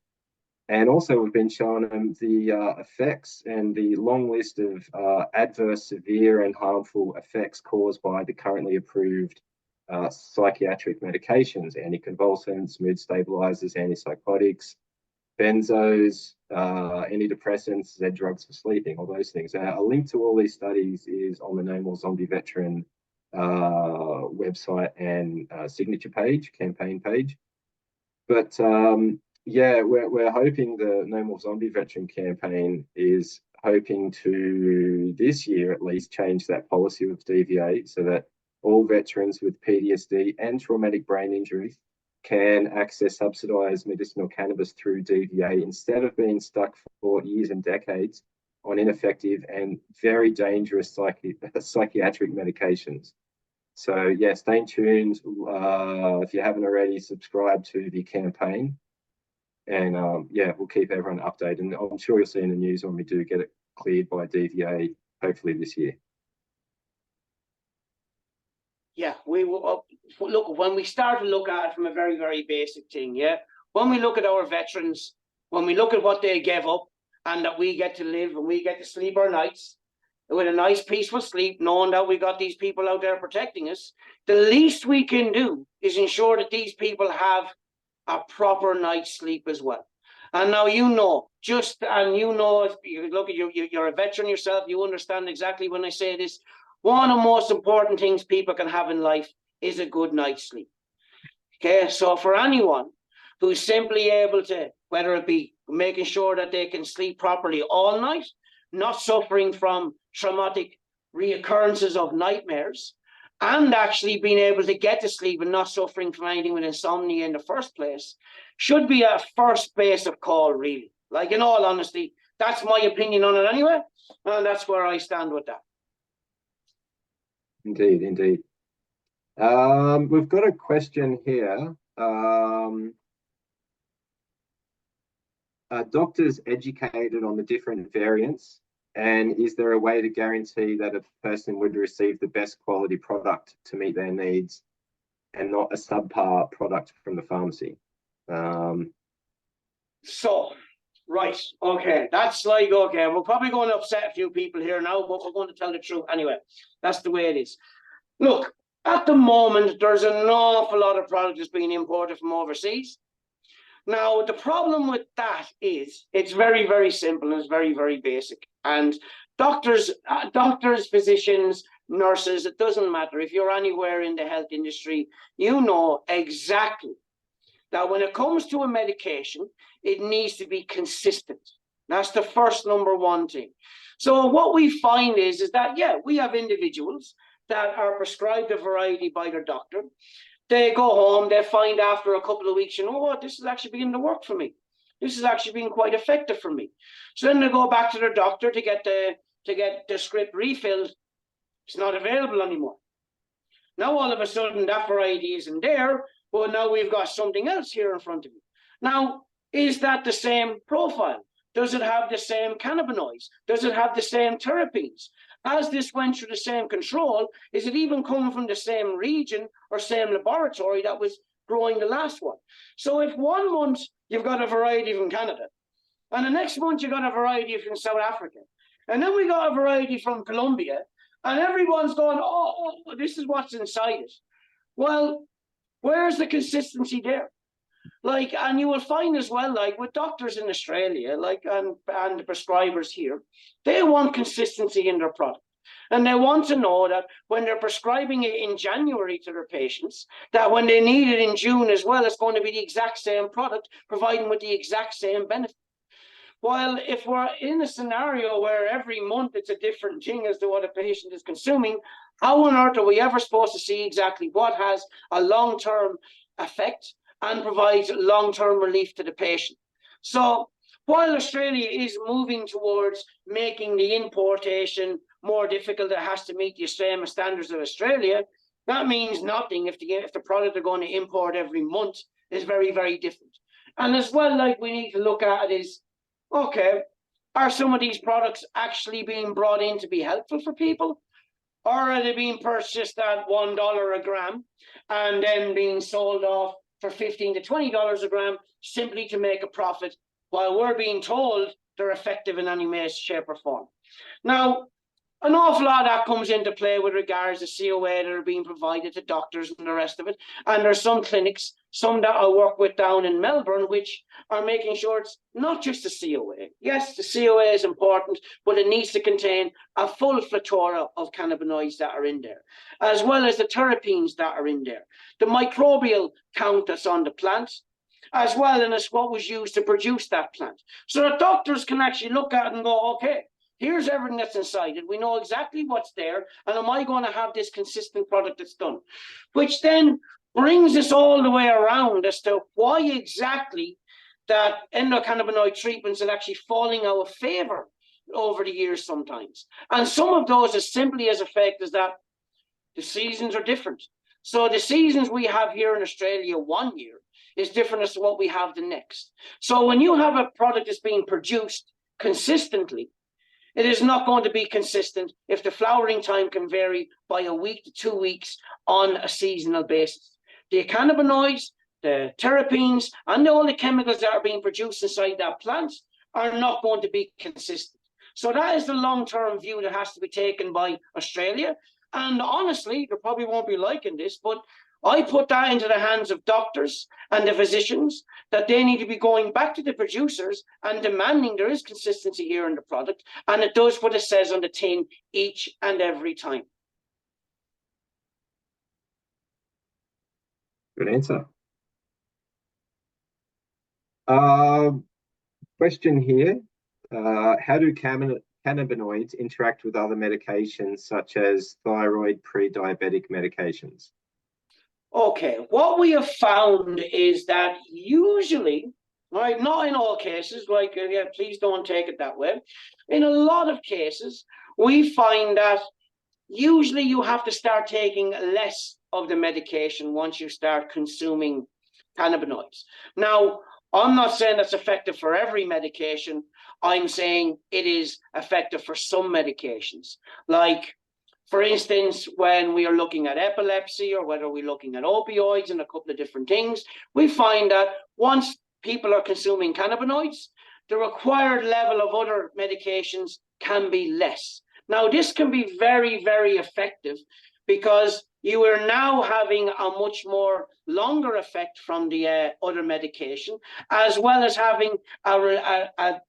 And also we've been showing them the effects and the long list of adverse, severe and harmful effects caused by the currently approved psychiatric medications, anticonvulsants, mood stabilizers, antipsychotics, benzos, antidepressants, Z drugs for sleeping, all those things. A link to all these studies is on the No More Zombie Veteran website and signature page, campaign page. But yeah, we're hoping the No More Zombie Veteran campaign is hoping to, this year at least, change that policy with DVA so that all veterans with PTSD and traumatic brain injuries can access subsidised medicinal cannabis through DVA instead of being stuck for years and decades on ineffective and very dangerous psychiatric medications. So yeah, stay tuned. If you haven't already, subscribe to the campaign, and yeah, we'll keep everyone updated. And I'm sure you'll see in the news when we do get it cleared by DVA, hopefully this year. Yeah, we will look, when we start to look at it from a very, very basic thing, yeah. When we look at our veterans, when we look at what they gave up and that we get to live and we get to sleep our nights with a nice peaceful sleep, knowing that we got these people out there protecting us, the least we can do is ensure that these people have a proper night's sleep as well. And now, you know, if you look at you're a veteran yourself, you understand exactly when I say this. One of the most important things people can have in life is a good night's sleep. Okay, so for anyone who's simply able to, whether it be making sure that they can sleep properly all night, not suffering from traumatic reoccurrences of nightmares, and actually being able to get to sleep and not suffering from anything with insomnia in the first place, should be a first base of call, really. Like, in all honesty, That's my opinion on it anyway, and that's where I stand with that. Indeed, indeed. We've got a question here. Are doctors educated on the different variants? And is there a way to guarantee that a person would receive the best quality product to meet their needs and not a subpar product from the pharmacy? Right, okay, that's like, okay, we're probably going to upset a few people here now, but we're going to tell the truth anyway. That's the way it is. Look, at the moment, there's an awful lot of product that's being imported from overseas. Now, the problem with that is it's very, very simple and it's very, very basic. And doctors, physicians, nurses, it doesn't matter. If you're anywhere in the health industry, you know exactly that when it comes to a medication, it needs to be consistent. That's the first number one thing. So what we find is that, yeah, we have individuals that are prescribed a variety by their doctor. They go home, they find after a couple of weeks, you know what, this is actually beginning to work for me. This is actually being quite effective for me. So then they go back to their doctor to get the script refilled. It's not available anymore. Now all of a sudden that variety isn't there, but now we've got something else here in front of you. Now, is that the same profile? Does it have the same cannabinoids? Does it have the same terpenes? As this went through the same control, is it even coming from the same region or same laboratory that was growing the last one? So if 1 month you've got a variety from Canada, and the next month you've got a variety from South Africa, and then we got a variety from Colombia, and everyone's going, oh, this is what's inside it. Well, where's the consistency there? Like, and you will find as well, like with doctors in Australia, like, and the prescribers here, they want consistency in their product. And they want to know that when they're prescribing it in January to their patients, that when they need it in June as well, it's going to be the exact same product, providing with the exact same benefit. While if we're in a scenario where every month it's a different thing as to what a patient is consuming, how on earth are we ever supposed to see exactly what has a long-term effect and provides long-term relief to the patient? So while Australia is moving towards making the importation more difficult, it has to meet the same standards of Australia, that means nothing if the product they're going to import every month is very, very different. And as well, like, we need to look at it is, okay, are some of these products actually being brought in to be helpful for people? Or are they being purchased at $1 a gram and then being sold off for $15 to $20 a gram simply to make a profit, while we're being told they're effective in any way, shape, or form? Now, an awful lot of that comes into play with regards to COA that are being provided to doctors and the rest of it. And there's some clinics, some that I work with down in Melbourne, which are making sure it's not just the COA. Yes, the COA is important, but it needs to contain a full plethora of cannabinoids that are in there, as well as the terpenes that are in there, the microbial count that's on the plant, as well as what was used to produce that plant. So that doctors can actually look at it and go, okay, here's everything that's inside it. We know exactly what's there. And am I going to have this consistent product that's done? Which then brings us all the way around as to why exactly that endocannabinoid treatments are actually falling out of favor over the years sometimes. And some of those as simply as a fact is that the seasons are different. So the seasons we have here in Australia 1 year is different as to what we have the next. So when you have a product that's being produced consistently, it is not going to be consistent if the flowering time can vary by a week to 2 weeks on a seasonal basis. The cannabinoids, the terpenes, and all the chemicals that are being produced inside that plant are not going to be consistent. So that is the long-term view that has to be taken by Australia. And honestly, they probably won't be liking this, but I put that into the hands of doctors and the physicians, that they need to be going back to the producers and demanding there is consistency here in the product, and it does what it says on the tin each and every time. Good answer. Question here. How do cannabinoids interact with other medications such as thyroid pre-diabetic medications? Okay, what we have found is that usually Right? Not in all cases, like, yeah, please don't take it that way. In a lot of cases, we find that usually you have to start taking less of the medication once you start consuming cannabinoids. Now, I'm not saying that's effective for every medication. I'm saying it is effective for some medications. Like, for instance, when we are looking at epilepsy or whether we're looking at opioids and a couple of different things, we find that once people are consuming cannabinoids, the required level of other medications can be less. Now, this can be very, very effective because you are now having a much more longer effect from the other medication, as well as having a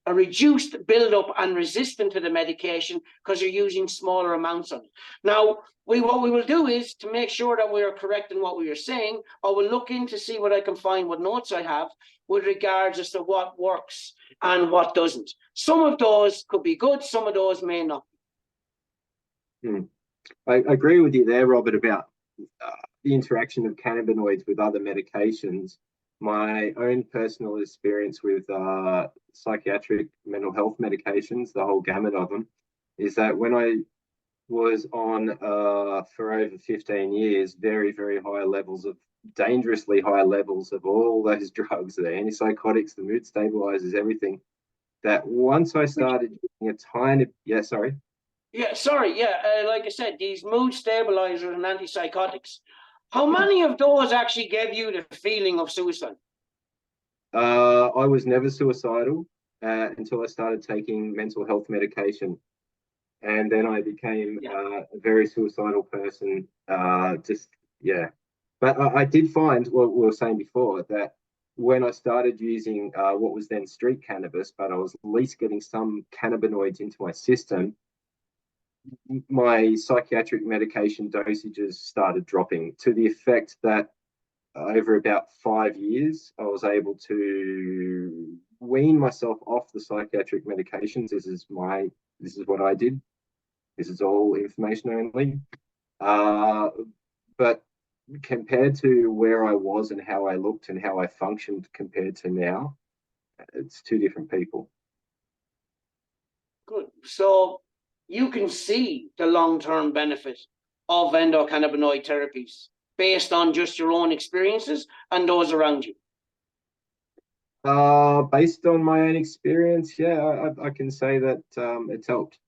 reduced buildup and resistance to the medication because you're using smaller amounts of it. Now, what we will do is to make sure that we are correct in what we are saying, I will look in to see what I can find, what notes I have with regards as to what works and what doesn't. Some of those could be good, some of those may not. I agree with you there, Robert, about the interaction of cannabinoids with other medications. My own personal experience with psychiatric mental health medications, the whole gamut of them, is that when I was on for over 15 years, very, very high levels of, dangerously high levels of all those drugs, the antipsychotics, the mood stabilizers, everything, that once I started using a tiny, yeah, sorry. Yeah, sorry, yeah, like I said, these mood stabilizers and antipsychotics, how many of those actually gave you the feeling of suicide? I was never suicidal until I started taking mental health medication. And then I became a very suicidal person. But I did find what we were saying before, that when I started using what was then street cannabis, but I was at least getting some cannabinoids into my system, my psychiatric medication dosages started dropping to the effect that over about 5 years, I was able to wean myself off the psychiatric medications. This is what I did. This is all information only. But compared to where I was and how I looked and how I functioned compared to now, it's two different people. Good. So you can see the long-term benefit of endocannabinoid therapies based on just your own experiences and those around you. Based on my own experience, yeah, I can say that it's helped.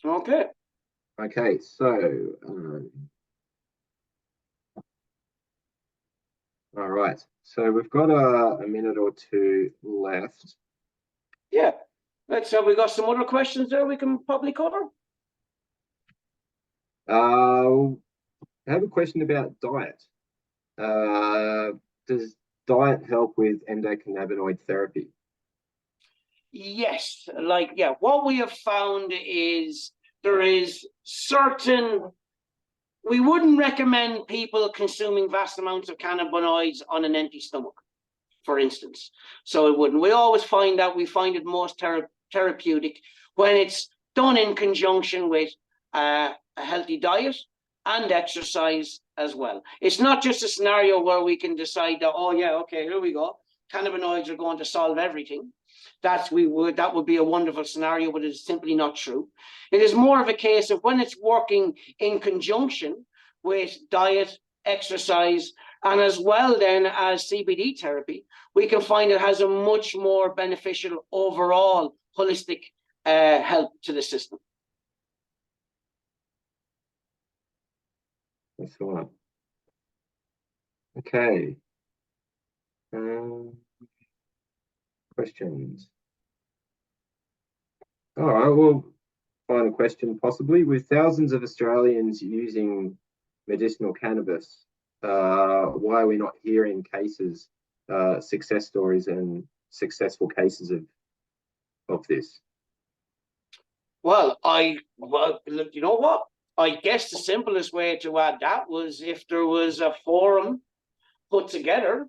Okay. Okay, so all right. So we've got a minute or two left. Yeah. Let's have we got some other questions there we can probably cover. I have a question about diet. Does diet help with endocannabinoid therapy? Yes, like, yeah, what we have found is there is certain, we wouldn't recommend people consuming vast amounts of cannabinoids on an empty stomach, for instance. So it wouldn't. We always find that we find it most therapeutic when it's done in conjunction with a healthy diet and exercise as well. It's not just a scenario where we can decide that, oh yeah, okay, here we go, cannabinoids are going to solve everything. That would be a wonderful scenario, but it's simply not true. It is more of a case of when it's working in conjunction with diet, exercise, and as well then as CBD therapy, we can find it has a much more beneficial overall holistic help to the system. That's all right. Okay. Questions? All right, well, final question possibly. With thousands of Australians using medicinal cannabis, why are we not hearing cases, success stories and successful cases of this? Well, you know what? I guess the simplest way to add that was if there was a forum put together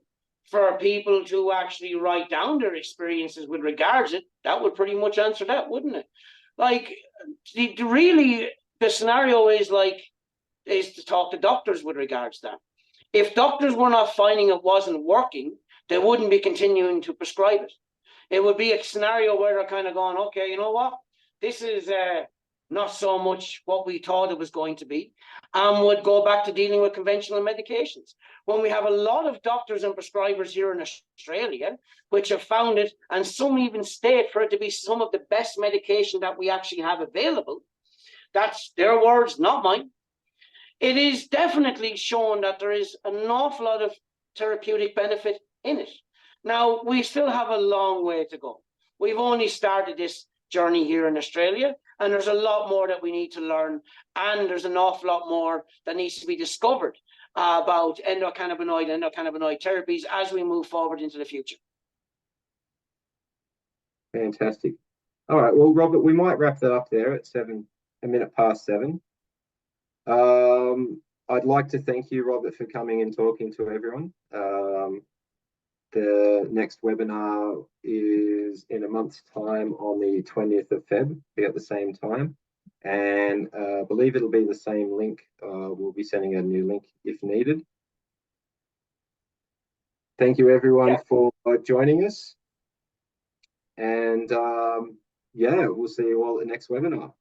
for people to actually write down their experiences with regards to it, that would pretty much answer that, wouldn't it? Like, really, the scenario is like, is to talk to doctors with regards to that. If doctors were not finding it wasn't working, they wouldn't be continuing to prescribe it. It would be a scenario where they're kind of going, okay, you know what? This is not so much what we thought it was going to be, and would go back to dealing with conventional medications. When we have a lot of doctors and prescribers here in Australia, which have found it, and some even state for it to be some of the best medication that we actually have available, that's their words, not mine. It is definitely shown that there is an awful lot of therapeutic benefit in it. Now, we still have a long way to go. We've only started this journey here in Australia, and there's a lot more that we need to learn, and there's an awful lot more that needs to be discovered about endocannabinoid therapies as we move forward into the future. Fantastic. All right, well, Robert, we might wrap that up there at 7:07. I'd like to thank you, Robert, for coming and talking to everyone. The next webinar is in a month's time on the 20th of Feb, be at the same time. And I believe it'll be the same link. We'll be sending a new link if needed. Thank you, everyone, for joining us. And yeah, we'll see you all at the next webinar.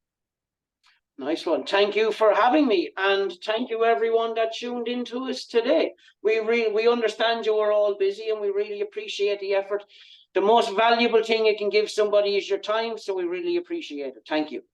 Nice one. Thank you for having me, and thank you everyone that tuned into us today. We understand you are all busy, and we really appreciate the effort. The most valuable thing you can give somebody is your time, so we really appreciate it. Thank you.